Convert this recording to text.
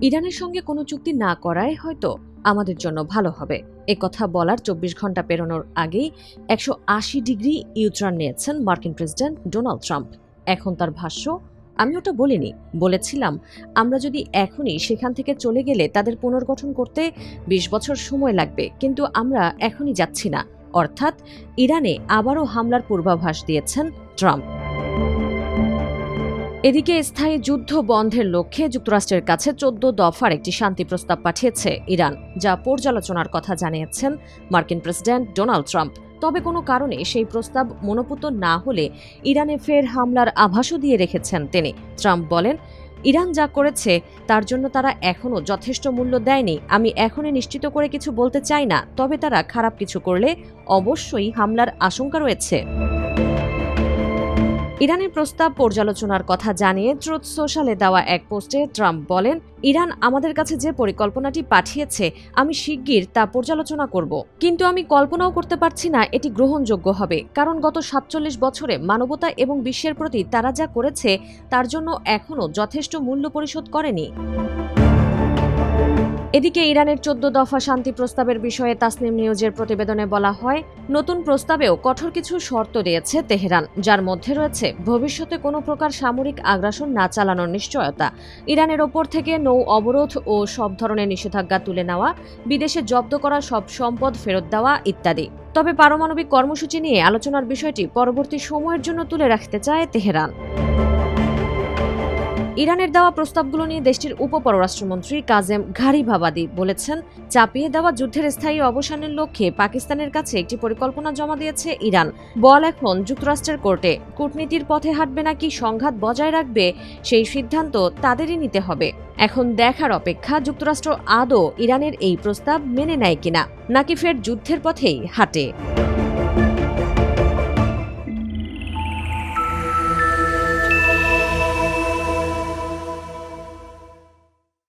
ইরানের সঙ্গে কোনো চুক্তি না করাই হয়তো আমাদের জন্য ভালো হবে। একথা বলার ২৪ ঘন্টা পেরোনোর আগেই ১৮০ ডিগ্রি ইউটার্ন নিয়েছেন মার্কিন প্রেসিডেন্ট ডোনাল্ড ট্রাম্প। এখন তার ভাষ্য, আমি ওটা বলিনি, বলেছিলাম আমরা যদি এখনই সেখান থেকে চলে গেলে তাদের পুনর্গঠন করতে ২০ বছর সময় লাগবে, কিন্তু আমরা এখনই যাচ্ছি না। অর্থাৎ ইরানে আবারও হামলার পূর্বাভাস দিয়েছেন ট্রাম্প। এদিকে স্থায়ী যুদ্ধ বন্ধের লক্ষ্যে যুক্তরাষ্ট্রের কাছে ১৪ দফার একটি শান্তি প্রস্তাব পাঠিয়েছে ইরান, যা পর্যালোচনার কথা জানিয়েছেন মার্কিন প্রেসিডেন্ট ডোনাল্ড ট্রাম্প। তবে কোনো কারণে সেই প্রস্তাব মনোপুত না হলে ইরানে ফের হামলার আভাসও দিয়ে রেখেছেন তিনি। ট্রাম্প বলেন, ইরান যা করেছে তার জন্য তারা এখনও যথেষ্ট মূল্য দেয়নি। আমি এখনই নিশ্চিত করে কিছু বলতে চাই না, তবে তারা খারাপ কিছু করলে অবশ্যই হামলার আশঙ্কা রয়েছে। ইরানের প্রস্তাব পর্যালোচনার কথা জানিয়ে ট্রুথ সোশ্যালে দেওয়া এক পোস্টে ট্রাম্প বলেন, ইরান আমাদের কাছে যে পরিকল্পনাটি পাঠিয়েছে আমি শিগগির তা পর্যালোচনা করব, কিন্তু আমি কল্পনাও করতে পারছি না এটি গ্রহণযোগ্য হবে, কারণ গত ৪৭ বছরে মানবতা এবং বিশ্বের প্রতি তারা যা করেছে তার জন্য এখনও যথেষ্ট মূল্য পরিশোধ করেনি। এদিকে ইরানের ১৪ দফা শান্তি প্রস্তাবের বিষয়ে তাসনিম নিউজের প্রতিবেদনে বলা হয়, নতুন প্রস্তাবেও কঠোর কিছু শর্ত দিয়েছে তেহরান, যার মধ্যে রয়েছে ভবিষ্যতে কোনো প্রকার সামরিক আগ্রাসন না চালানোর নিশ্চয়তা, ইরানের ওপর থেকে নৌ অবরোধ ও সব ধরনের নিষেধাজ্ঞা তুলে নেওয়া, বিদেশে জব্দ করা সব সম্পদ ফেরত দেওয়া ইত্যাদি। তবে পারমাণবিক কর্মসূচি নিয়ে আলোচনার বিষয়টি পরবর্তী সময়ের জন্য তুলে রাখতে চায় তেহরান। ইরানের দেওয়া প্রস্তাবগুলো নিয়ে দেশটির উপপররাষ্ট্রমন্ত্রী কাজেম ঘারিভাবাদি বলেছেন, চাপিয়ে দেওয়া যুদ্ধের স্থায়ী অবসানের লক্ষ্যে পাকিস্তানের কাছে একটি পরিকল্পনা জমা দিয়েছে ইরান। বল এখন যুক্তরাষ্ট্রের কোর্টে। কূটনীতির পথে হাঁটবে নাকি সংঘাত বজায় রাখবে সেই সিদ্ধান্ত তাদেরই নিতে হবে। এখন দেখার অপেক্ষা যুক্তরাষ্ট্র আদৌ ইরানের এই প্রস্তাব মেনে নেয় কিনা, নাকি ফের যুদ্ধের পথেই হাঁটে।